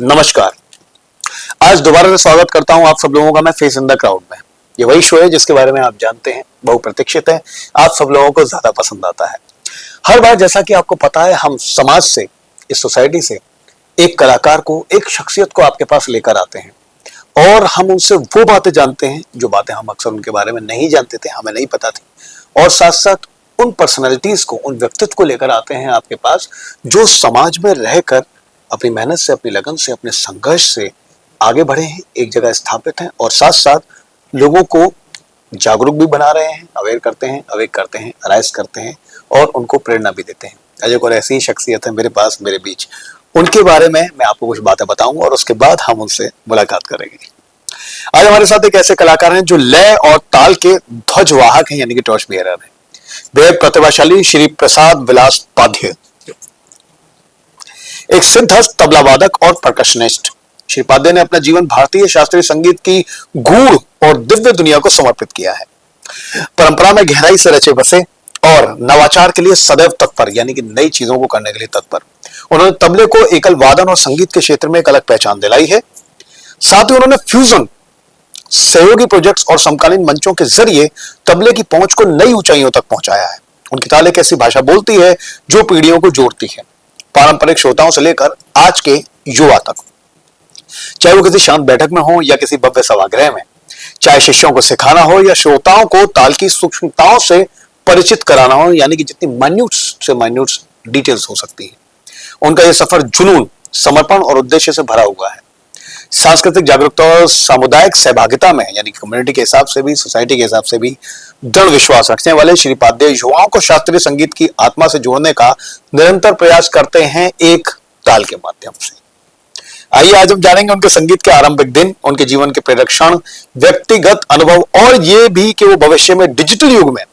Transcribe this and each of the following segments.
नमस्कार। आज दोबारा से स्वागत करता हूं आप सब लोगों का मैं फेस इन द क्राउड में। ये वही शो है जिसके बारे में आप जानते हैं, बहुप्रतीक्षित है, आप सब लोगों को ज्यादा पसंद आता है। हर बार जैसा कि आपको पता है, हम समाज से, इस सोसाइटी से एक कलाकार को, एक शख्सियत को आपके पास लेकर आते हैं और हम उनसे वो बातें जानते हैं जो बातें हम अक्सर उनके बारे में नहीं जानते थे, हमें नहीं पता थी, और साथ साथ उन पर्सनैलिटीज को, उन व्यक्तित्व को लेकर आते हैं आपके पास जो समाज में रहकर अपनी मेहनत से, अपनी लगन से, अपने संघर्ष से आगे बढ़े हैं, एक जगह स्थापित हैं और साथ साथ लोगों को जागरूक भी बना रहे हैं, अवेयर करते हैं, अवेक करते हैं, अराइज करते हैं और उनको प्रेरणा भी देते हैं। अजय और ऐसी ही शख्सियत है मेरे पास, मेरे बीच। उनके बारे में मैं आपको कुछ बातें बताऊंगा और उसके बाद हम उनसे मुलाकात करेंगे। आज हमारे साथ एक ऐसे कलाकार हैं जो लय और ताल के ध्वजवाहक हैं, यानी कि टॉर्च बियरर हैं। बेहद प्रतिभाशाली श्री प्रसाद विलास पाध्य, एक सिद्धहस्त तबला वादक और परकशनिस्ट। श्री पाध्य ने अपना जीवन भारतीय शास्त्रीय संगीत की गूढ़ और दिव्य दुनिया को समर्पित किया है। परंपरा में गहराई से रचे बसे और नवाचार के लिए सदैव तत्पर, यानी कि नई चीजों को करने के लिए तत्पर। उन्होंने तबले को एकल वादन और संगीत के क्षेत्र में एक अलग पहचान दिलाई है। साथ ही उन्होंने फ्यूजन, सहयोगी प्रोजेक्ट्स और समकालीन मंचों के जरिए तबले की पहुंच को नई ऊंचाइयों तक पहुंचाया है। उनकी ताल एक ऐसी भाषा बोलती है जो पीढ़ियों को जोड़ती है, पारंपरिक श्रोताओं से लेकर आज के युवा तक। चाहे वो किसी शांत बैठक में हो या किसी भव्य सभागृह में, चाहे शिष्यों को सिखाना हो या श्रोताओं को ताल की सूक्ष्मताओं से परिचित कराना हो, यानी कि जितनी माइन्यूट से माइन्यूट डिटेल्स हो सकती है, उनका यह सफर जुनून, समर्पण और उद्देश्य से भरा हुआ है। सांस्कृतिक जागरूकता और सामुदायिक सहभागिता में, यानी कम्युनिटी के हिसाब से भी, सोसाइटी के हिसाब से भी दृढ़ विश्वास रखने वाले श्री पाध्य युवाओं को शास्त्रीय संगीत की आत्मा से जोड़ने का निरंतर प्रयास करते हैं एक ताल के माध्यम से। आइए आज हम जानेंगे उनके संगीत के आरंभिक दिन, उनके जीवन के प्रेरक क्षण, व्यक्तिगत अनुभव और ये भी कि वो भविष्य में डिजिटल युग में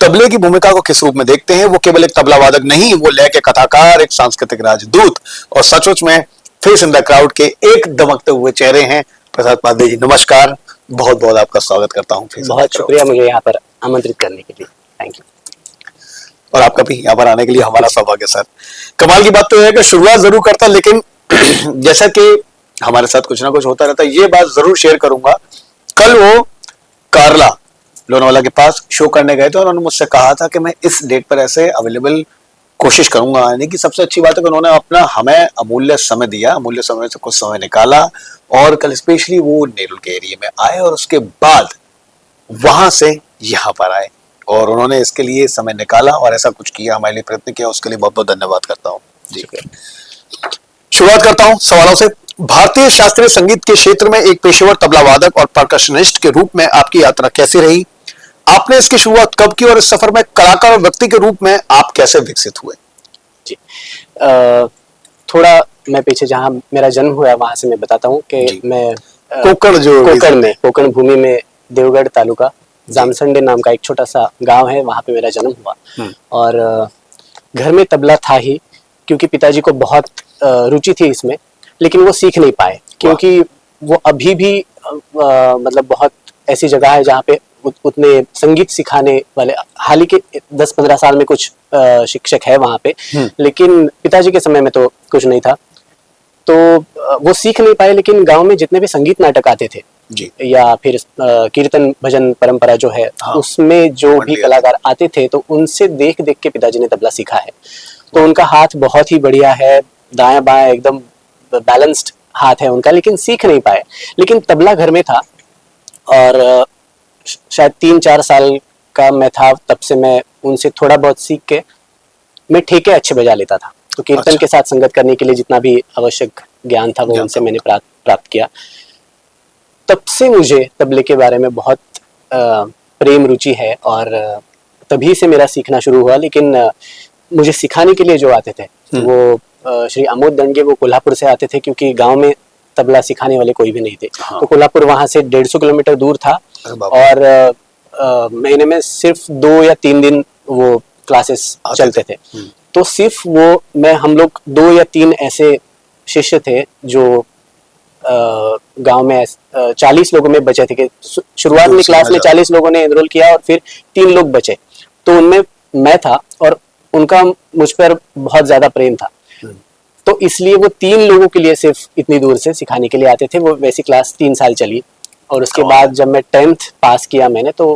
तबले की भूमिका को किस रूप में देखते हैं। वो केवल एक तबला वादक नहीं, वो लय के कथाकार, एक सांस्कृतिक राजदूत और सचमुच में फेस इन द क्राउड के एक दमकते हुए चेहरे हैं। प्रसाद पाध्य जी, नमस्कार। बहुत बहुत आपका स्वागत करता हूँ। बहुत शुक्रिया मुझे यहाँ पर आमंत्रित करने के लिए, थैंक यू। और आपका भी यहाँ पर आने के लिए हमारा सौभाग्य सर। कमाल की बात तो है कि शुरुआत जरूर करता, लेकिन जैसा कि हमारे साथ कुछ ना कुछ होता रहता है, ये बात जरूर शेयर करूंगा। कल वो कारला लोनावाला के पास शो करने गए थे और उन्होंने मुझसे कहा था कि मैं इस डेट पर ऐसे अवेलेबल कोशिश करूंगा आने की। सबसे अच्छी बात है कि उन्होंने अपना हमें अमूल्य समय दिया, अमूल्य समय से कुछ समय निकाला और कल स्पेशली वो नेरुल के एरिया में आए और उसके बाद वहां से यहाँ पर आए और उन्होंने इसके लिए समय निकाला और ऐसा कुछ किया, हमारे लिए प्रयत्न किया। उसके लिए बहुत बहुत धन्यवाद करता हूँ जी। शुरुआत करता हूँ सवालों से। भारतीय शास्त्रीय संगीत के क्षेत्र में एक पेशेवर तबला वादक और परकशनिस्ट के रूप में आपकी यात्रा कैसी रही? आपने इसकी शुरुआत कब की और इस सफर में कलाकार और व्यक्ति के रूप में आप कैसे विकसित हुए? जी, थोड़ा मैं पीछे जहाँ मेरा जन्म हुआ वहां से मैं बताता हूँ कि मैं कोकण भूमि में देवगढ़ तालुका जामसंडे नाम का एक छोटा सा गांव है, वहां पे मेरा जन्म हुआ। और घर में तबला था ही, क्योंकि पिताजी को बहुत रुचि थी इसमें, लेकिन वो सीख नहीं पाए क्योंकि वो अभी भी मतलब बहुत ऐसी जगह है जहाँ पे उतने संगीत सिखाने वाले, हाल ही के 10-15 साल में कुछ शिक्षक है वहां पे, लेकिन पिताजी के समय में तो कुछ नहीं था, तो वो सीख नहीं पाए। लेकिन गांव में जितने भी संगीत नाटक आते थे जी, या फिर कीर्तन भजन परंपरा जो है, उसमें जो भी कलाकार आते थे तो उनसे देख देख के पिताजी ने तबला सीखा है। तो उनका हाथ बहुत ही बढ़िया है, दायां बायां एकदम बैलेंस्ड हाथ है उनका, लेकिन सीख नहीं पाए। लेकिन तबला घर में था और शायद 3-4 साल का मैं था, तब से मैं उनसे थोड़ा बहुत सीख के मैं ठेके अच्छे बजा लेता था। तो कीर्तन के साथ संगत करने के लिए जितना भी आवश्यक ज्ञान था वो उनसे मैंने प्राप्त किया। तब से मुझे तबले के बारे में बहुत प्रेम रुचि है और तभी से मेरा सीखना शुरू हुआ। लेकिन मुझे सिखाने के लिए जो आते थे वो श्री आमोद दंडगे, वो कोल्हापुर से आते थे, क्योंकि गांव में तबला सिखाने वाले कोई भी नहीं थे। तो कोल्हापुर वहां से 150 किलोमीटर दूर था और महीने में सिर्फ 2 या 3 दिन वो क्लासेस चलते थे। तो सिर्फ वो हम लोग 2 या 3 ऐसे शिष्य थे जो गांव में 40 लोगों में बचे थे कि शुरुआत में क्लास में 40 लोगों ने एनरोल किया और फिर 3 लोग बचे, तो उनमें मैं था और उनका मुझ पर बहुत ज्यादा प्रेम था। तो तो इसलिए वो 3 लोगों के लिए सिर्फ इतनी दूर से सिखाने के लिए आते थे। वो वैसी क्लास 3 साल चली और उसके बाद जब मैं 10th पास किया मैंने तो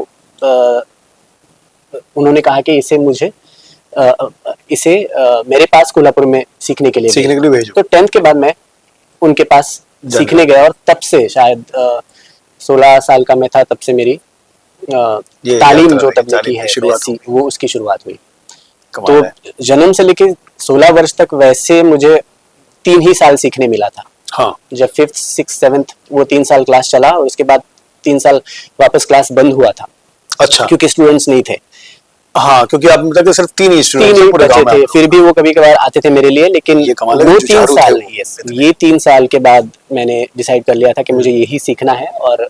उन्होंने कहा कि इसे मेरे पास कोल्हापुर में सीखने के लिए भेजो। तो 10th के बाद मैं उनके पास सीखने गया और तब से शायद 16 साल का मैं था तब से मेरी तालीम जो तबलीगी है वैसी वो उसकी शुरुआत हुई। तो जन्म से लेके 16 वर्ष तक वैसे मुझे 3 ही साल सीखने मिला था। हाँ। जब 5th 6th 7th वो 3 साल क्लास चला और उसके बाद 3 साल वापस क्लास बंद हुआ था। अच्छा। क्योंकि स्टूडेंट्स नहीं थे। हाँ, क्योंकि आप मतलब सिर्फ 3 ही स्टूडेंट्स बचे थे, फिर भी वो कभी कभार आते थे मेरे लिए, लेकिन वो 3 साल ये 3 साल के बाद मैंने डिसाइड कर लिया था कि मुझे यही सीखना है और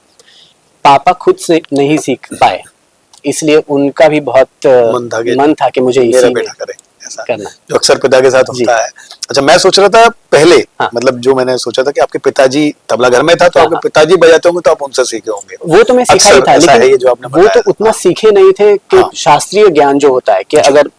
पापा खुद से नहीं सीख पाए इसलिए उनका भी बहुत मन था कि मुझे इसी में ऐसा करना, जो अक्सर पिता के साथ होता है। अच्छा, मैं सोच रहा था पहले, मतलब जो मैंने सोचा था कि आपके पिताजी तबला घर में था तो आपके पिताजी बजाते होंगे तो आप उनसे सीखे होंगे। वो तो मैं सीखा ही था, लेकिन वो तो उतना सीखे नहीं थे कि शास्त्रीय ज्ञान जो होता है कि अगर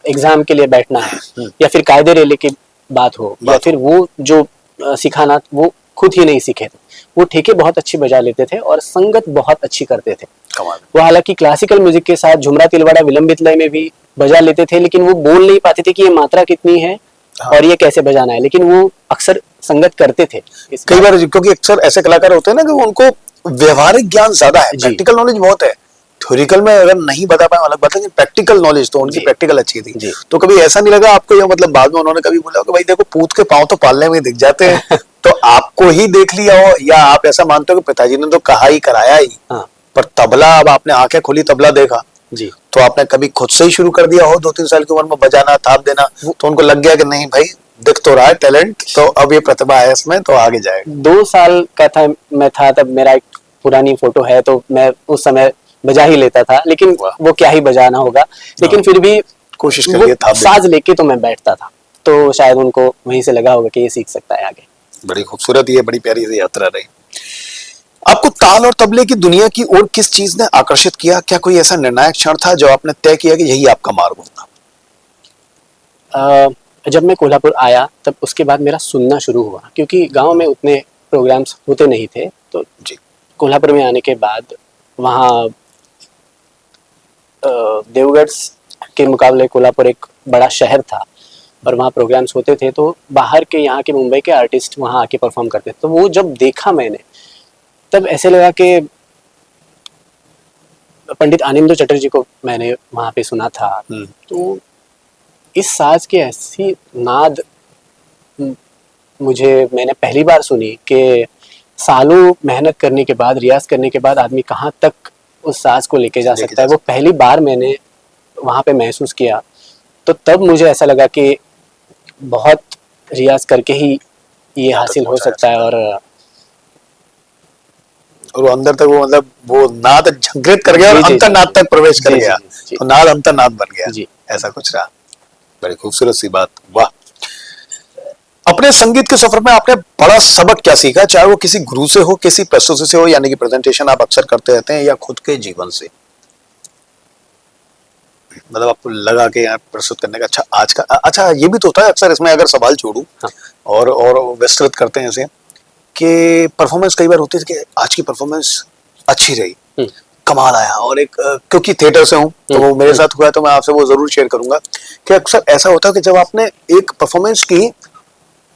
एग्जाम के लिए बैठना है या फिर कायदे रेले की बात हो या फिर वो जो सिखाना वो खुद ही नहीं सीखे थे। वो ठेके बहुत अच्छी बजा लेते थे और संगत बहुत अच्छी करते थे। वो हालांकि क्लासिकल म्यूजिक के साथ झुमरा तिलवाड़ा विलंबित लय में भी बजा लेते थे, लेकिन वो बोल नहीं पाते थे कि ये मात्रा कितनी है और ये कैसे बजाना है, लेकिन वो अक्सर संगत करते थे। कई बार क्योंकि अक्सर ऐसे कलाकार होते हैं ना कि उनको व्यवहारिक ज्ञान ज्यादा है, प्रैक्टिकल नॉलेज बहुत है। थ्योरिकल में अगर नहीं बता पाए अलग बात है, प्रैक्टिकल नॉलेज तो उनकी प्रैक्टिकल अच्छी थी। तो कभी ऐसा नहीं लगा आपको, या मतलब बाद में उन्होंने कभी बोला कि भाई देखो पूत के पांव तो पालने में दिख जाते हैं तो आपको ही देख लिया हो, या आप ऐसा मानते हो कि पिताजी ने तो कहा ही कराया ही, पर तबला अब आपने आंखें खोली तबला देखा जी, तो आपने कभी खुद से ही शुरू कर दिया हो 2-3 साल की उम्र में बजाना थाप देना, तो उनको लग गया कि नहीं भाई दिख तो रहा है टैलेंट, तो अब ये प्रतिभा है इसमें तो आगे जाएगा। 2 साल का था मैं था तब, मेरा एक पुरानी फोटो है तो मैं उस समय बजा ही लेता था, लेकिन वो क्या ही बजाना होगा, लेकिन फिर भी कोशिश करिए था साज लेके तो मैं बैठता था, तो शायद उनको वहीं से लगा होगा कि ये सीख सकता है आगे। बड़ी खूबसूरत ये बड़ी प्यारी सी यात्रा रही। आपको ताल और तबले की दुनिया की ओर किस चीज ने आकर्षित किया? क्या कोई ऐसा निर्णायक क्षण था जो आपने तय किया कि यही आपका मार्ग होगा? जब मैं कोल्हापुर आया तब उसके बाद मेरा सुनना शुरू हुआ, क्योंकि गांव में उतने प्रोग्राम्स होते नहीं थे, तो जी कोल्हापुर में आने के बाद वहाँ देवगढ़ के मुकाबले कोल्हापुर एक बड़ा शहर था और वहाँ प्रोग्राम्स होते थे, तो बाहर के यहाँ के मुंबई के आर्टिस्ट वहाँ आके परफॉर्म करते थे। तो वो जब देखा मैंने तब ऐसे लगा कि पंडित आनंदो चटर्जी को मैंने वहाँ पे सुना था, तो इस साज की ऐसी नाद मैंने पहली बार सुनी कि सालों मेहनत करने के बाद, रियाज करने के बाद आदमी कहाँ तक उस साज को लेके जा सकता है। वो पहली बार मैंने वहाँ पे महसूस किया, तो तब मुझे ऐसा लगा कि बहुत रियाज करके ही ये हासिल हो सकता है। और वो अंदर तक वो मतलब वो नाद झंकृत कर गया और अंतर्नाद तक प्रवेश कर गया, तो नाद अंतर्नाद बन गया, ऐसा कुछ रहा। बड़ी खूबसूरत सी बात। वाह। अपने संगीत के सफर में आपने बड़ा सबक क्या सीखा, चाहे वो किसी गुरु से हो, किसी प्रस्तुति से हो, यानी कि प्रेजेंटेशन आप अक्सर करते रहते हैं, या खुद के जीवन से? मतलब आपको लगा कि यार प्रस्तुत करने का अच्छा ये भी तो होता है अक्सर, इसमें अगर सवाल छोड़ूं और विस्तृत करते हैं इसे, कि परफॉर्मेंस कई बार होती है कि आज की परफॉर्मेंस अच्छी रही, कमाल आया, और एक क्योंकि थिएटर से हूं तो वो मेरे साथ हुआ है, तो मैं आपसे वो जरूर शेयर करूंगा कि अक्सर ऐसा होता है कि जब आपने एक परफॉर्मेंस की,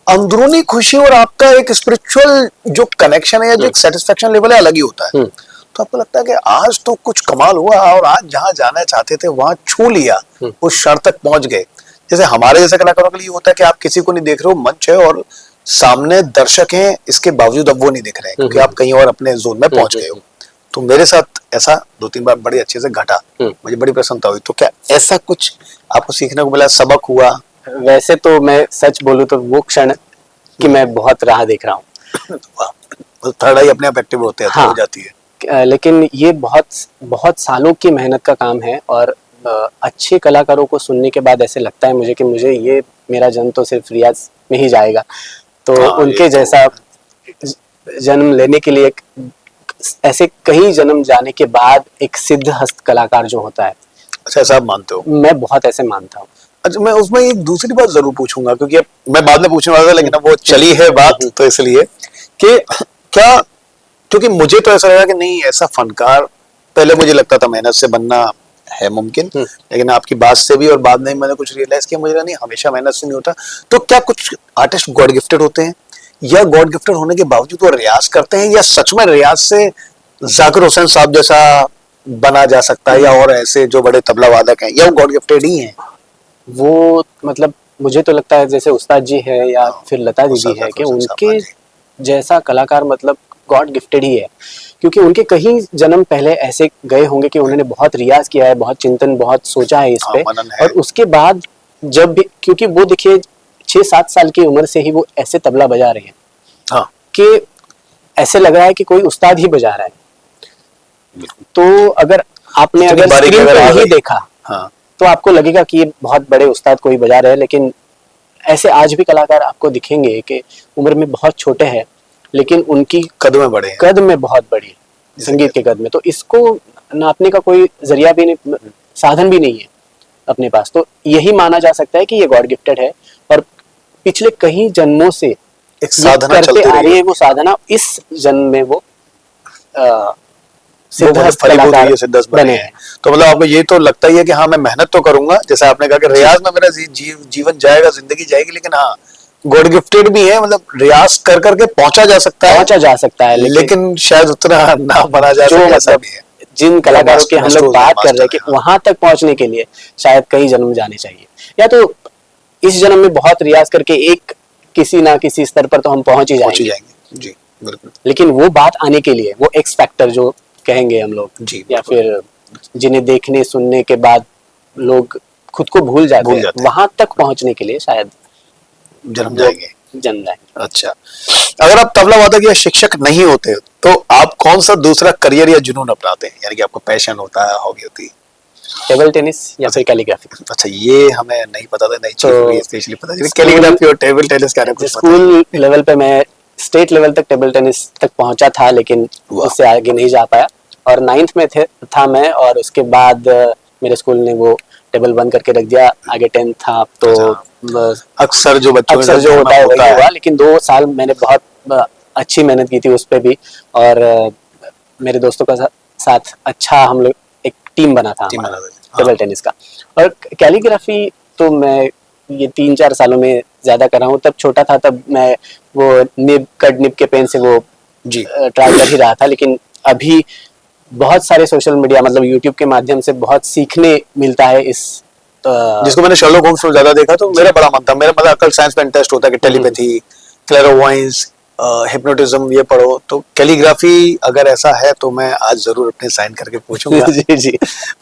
अंदरूनी खुशी और आपका एक स्पिरिचुअल जो कनेक्शन है या जो एक सेटिस्फेक्शन लेवल है अलग ही होता है, तो आपको लगता है कि आज तो कुछ कमाल हुआ और आज जहां जाना चाहते थे वहां छू लिया, उस क्षण तक पहुंच गए। जैसे हमारे जैसे कलाकारों के लिए होता है कि आप किसी को नहीं देख रहे हो, मंच है और सामने दर्शक हैं, इसके बावजूद अब वो नहीं दिख रहे हैं क्योंकि आप कहीं और अपने जोन में पहुंच गए हो। तो मेरे साथ ऐसा 2-3 बार बड़े अच्छे से घटा, मुझे बड़ी प्रसन्नता हुई। तो क्या ऐसा कुछ आपको सीखने को मिला, सबक हुआ? वैसे तो मैं सच बोलूं तो वो क्षण कि मैं बहुत राह देख रहा हूँ, थर्ड आई अपने आप एक्टिव होते हैं, हो जाती है, लेकिन ये बहुत सालों की मेहनत का काम है। और अच्छे कलाकारों को सुनने के बाद ऐसे लगता है मुझे कि मुझे ये मेरा जन्म तो सिर्फ रियाज में ही जाएगा, तो उनके जैसा जन्म लेने के लिए ऐसे कई जन्म जाने के बाद एक सिद्ध हस्त कलाकार जो होता है। अच्छा, ऐसा आप मानते हो? मैं बहुत ऐसे मानता हूँ। अच्छा, मैं उसमें एक दूसरी बात जरूर पूछूंगा, क्योंकि अब मैं बाद में पूछने वाला था लेकिन अब वो चली है बात, तो इसलिए कि क्या, क्योंकि मुझे तो ऐसा लगा कि नहीं, ऐसा फनकार पहले मुझे लगता था मेहनत से बनना है मुमकिन, लेकिन आपकी बात से भी और बाद में मैंने कुछ रियलाइज किया, मुझे लगा नहीं, हमेशा मेहनत से नहीं होता। तो क्या कुछ आर्टिस्ट गॉड गिफ्टेड होते हैं, या गॉड गिफ्टेड होने के बावजूद वो रियाज करते हैं, या सच में रियाज से जाकिर हुसैन साहब जैसा बना जा सकता है, या और ऐसे जो बड़े तबला वादक हैं, या वो गॉड गिफ्टेड ही हैं? वो मतलब मुझे तो लगता है जैसे उस्ताद जी है या फिर लता दीदी है कि उनके जैसा कलाकार मतलब गॉड गिफ्टेड ही है, क्योंकि उनके कहीं जन्म पहले ऐसे गए होंगे कि उन्होंने बहुत रियाज किया है, बहुत चिंतन, बहुत सोचा है इस पे, और उसके बाद जब भी, क्योंकि वो देखिए 6-7 साल की उम्र से ही वो ऐसे तबला बजा रहे हैं हाँ, कि ऐसे लग रहा है कि कोई उस्ताद ही बजा रहा है। तो अगर आपने अगर स्क्रीन पर ही देखा हाँ, तो आपको लगेगा कि ये बहुत बड़े उस्ताद कोई बजा रहे हैं, लेकिन ऐसे आज भी कलाकार आपको दिखेंगे कि उम्र में बहुत छोटे हैं लेकिन उनकी कद में बड़े हैं, कद में बहुत बड़ी, संगीत के कद में। तो इसको नापने का कोई जरिया भी नहीं, साधन भी नहीं है अपने पास, तो यही माना जा सकता है कि ये गॉड गिफ्टेड है, और पिछले कई जन्मों से एक साधना करते आ रही है, वो साधना इस जन्म में वो सिद्धहस्त कलाकार बने हैं। तो मतलब आपको ये तो लगता ही है कि हाँ, मैं मेहनत तो करूंगा, जैसे आपने कहा कि रियाज में मेरा जीवन जाएगा, जिंदगी जाएगी, लेकिन हाँ, गॉड गिफ्टेड भी है, मतलब रियाज कर करके पहुंचा जा सकता है, लेकिन शायद उतना ना बना जा सके, ऐसा भी है। जिन कलाकारों की हम लोग बात कर रहे हैं कि वहां तक पहुंचने के लिए शायद कई जन्म जाने चाहिए, या तो इस जन्म में बहुत रियाज करके एक किसी ना किसी स्तर पर तो हम पहुंच ही जाएंगे। जी बिल्कुल। लेकिन वो बात आने के लिए, वो एक्स फैक्टर जो कहेंगे हम लोग, या फिर जिन्हें देखने सुनने के बाद लोग खुद को भूल जाते हैं, वहां तक पहुंचने के लिए शायद जन्म जाएंगे। अच्छा, अगर आप तबला वादक या शिक्षक नहीं होते तो आप कौन सा दूसरा करियर या जुनून अपनाते हैं, यानी कि आपको पैशन होता है, हॉबी होती है? टेबल टेनिस या फिर कैलीग्राफी। अच्छा, ये हमें नहीं पता था, नहीं चीज स्पेशली पता है कैलीग्राफी और टेबल टेनिस का कुछ। स्कूल लेवल पे मैं स्टेट लेवल तक टेबल टेनिस तक पहुंचा था, लेकिन उससे आगे नहीं जा पाया, और 9th में था मैं, और उसके बाद मेरे स्कूल ने वो टेबल बंद करके रख दिया। आगे 10th था, तो अक्सर जो बच्चों जो होता है वही हुआ, लेकिन 2 साल मैंने बहुत अच्छी मेहनत की थी उस पे भी, और मेरे दोस्तों का साथ अच्छा हम लोग एक टीम बना था टेबल टेनिस का। और कैलीग्राफी तो मैं ये 3-4 सालों में ज्यादा कर रहा हूँ। तब छोटा था, तब मैं वो निब के पेन से वो ट्राई कर ही रहा था, लेकिन अभी बहुत सारे सोशल मीडिया मतलब यूट्यूब के माध्यम से बहुत सीखने मिलता है इस जिसको मैंने शर्लॉक होम्स में ज्यादा देखा, तो मेरा बड़ा मन था, मेरा मतलब अकल साइंस में इंटरेस्ट होता है कि टेलीपैथी, क्लैरोवॉयंस, हिप्नोटिज्म ये पढ़ो, तो कैलीग्राफी अगर ऐसा है तो मैं आज जरूर अपने साइन करके पूछूंगा जी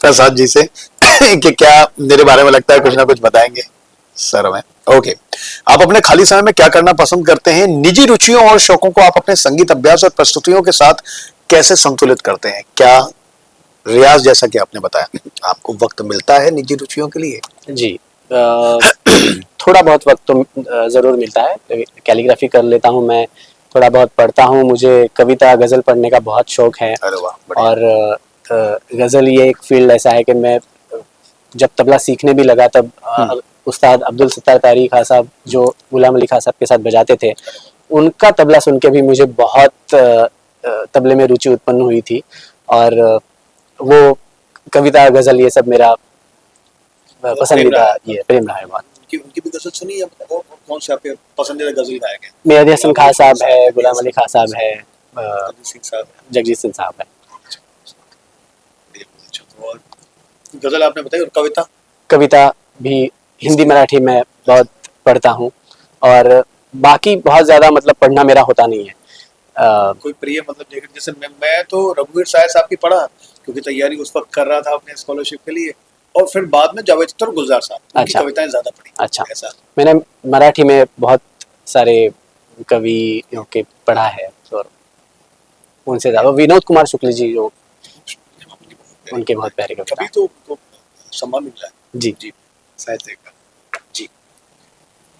प्रसाद जी से कि क्या मेरे बारे में लगता है कुछ ना कुछ बताएंगे सर हमें। ओके, आप अपने खाली समय में क्या करना पसंद करते हैं? निजी रुचियों और शौकों को आप अपने संगीत अभ्यास और प्रस्तुतियों के साथ कैसे संतुलित करते हैं? क्या रियाज, जैसा कि आपने बताया, आपको वक्त मिलता है निजी रुचियों के लिए? जी, थोड़ा बहुत वक्त तो जरूर मिलता है। कैलीग्राफी कर लेता हूँ मैं, थोड़ा बहुत पढ़ता हूँ, मुझे कविता गजल पढ़ने का बहुत शौक है। और गजल ये एक फील्ड ऐसा है कि मैं जब तबला सीखने भी लगा, तब उस्ताद अब्दुल सत्तार तारी खां साहब जो गुलाम अली खां साहब के साथ बजाते थे, उनका तबला सुन के भी मुझे बहुत तबले में रुचि उत्पन्न हुई थी, और वो कविता गजल ये सब मेरा पसंदीदा ये प्रेम रहा है बहुत। उनकी भी गजल सुनी है? और कौन से आपके पसंदीदा गजल गायक हैं? मेहदी हसन खां साहब है, गुलाम अली खां साहब है, जगजीत सिंह साहब है। और गजल आपने बताई, और कविता? कविता भी हिंदी मराठी में बहुत पढ़ता हूँ, और बाकी बहुत ज्यादा मतलब पढ़ना मेरा होता नहीं है। कोई प्रिय मतलब लेखक? जैसे मैं तो रघुवीर साहब साहब की पढ़ा, क्योंकि तैयारी उस वक्त कर रहा था अपने स्कॉलरशिप के लिए, और फिर बाद में जावेद अख्तर गुलजार साहब की कविताएं ज्यादा पढ़ी। अच्छा, ऐसा मैंने मराठी में बहुत सारे कवियों के पढ़ा है, और उनसे ज्यादा विनोद कुमार शुक्ल जी जो उनके बहुत प्यारे कविता। अभी तो सम्मान मिला है जी जी साहित्य का। जी,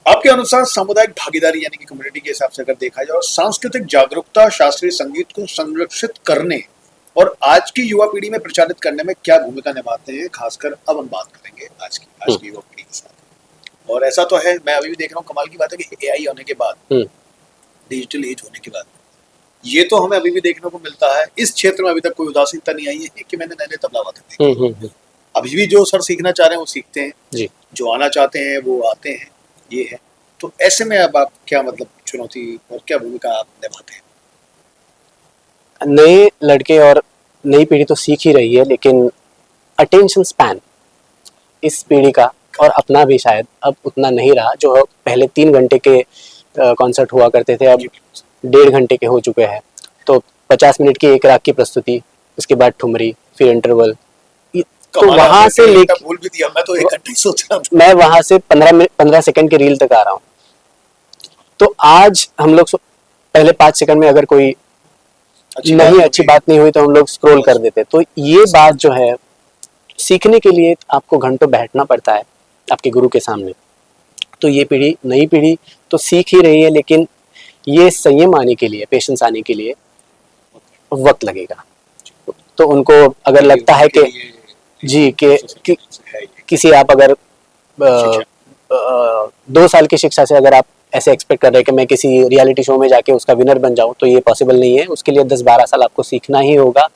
आपके अनुसार सामुदायिक भागीदारी यानी कि कम्युनिटी के हिसाब से अगर देखा जाए, और सांस्कृतिक जागरूकता शास्त्रीय संगीत को संरक्षित करने और आज की युवा पीढ़ी में प्रचारित करने में क्या भूमिका निभाते हैं? खासकर अब हम बात करेंगे आज की युवा पीढ़ी के साथ। और ऐसा तो है, मैं अभी भी देख रहा हूँ, कमाल की बात है कि एआई होने के बाद, डिजिटल एज होने के बाद, ये तो हमें अभी भी देखने को मिलता है, इस क्षेत्र में अभी तक कोई उदासीनता नहीं आई है कि मैंने नए नए तबला वादक देखे। अभी भी जो सर सीखना चाह रहे हैं वो सीखते हैं जी, जो आना चाहते हैं वो आते हैं, ये है। तो ऐसे में अब आप क्या मतलब चुनौती और क्या भूमिका आप निभाते हैं? नए लड़के और नई पीढ़ी तो सीख ही रही है, लेकिन अटेंशन स्पैन इस पीढ़ी का और अपना भी शायद अब उतना नहीं रहा। जो पहले 3 घंटे के कॉन्सर्ट हुआ करते थे, अब 1.5 घंटे के हो चुके हैं। तो 50 मिनट की एक राग की प्रस्तुति, उसके बाद ठुमरी, फिर इंटरवल। तो वहां से लेकर भूल भी दिया, मैं तो 1 घंटे सोच रहा था। मैं वहां से 15 सेकंड के रील तक आ रहा हूँ। तो आज हम लोग पहले 5 सेकंड में अगर कोई नहीं अच्छी बात नहीं हुई तो हम लोग स्क्रॉल कर देते। तो ये बात जो है, सीखने के लिए आपको घंटों बैठना पड़ता है आपके गुरु के सामने। तो ये पीढ़ी, नई पीढ़ी तो सीख ही रही है, लेकिन ये संयम आने के लिए, पेशेंस आने के लिए वक्त लगेगा। तो उनको अगर लगता है कि जी कि किसी आप अगर 2 साल की शिक्षा से अगर आप ऐसे एक्सपेक्ट कर रहे हैं कि मैं किसी रियलिटी शो में जाके उसका विनर बन जाऊं, तो ये पॉसिबल नहीं है। उसके लिए 10-12 साल आपको सीखना ही होगा,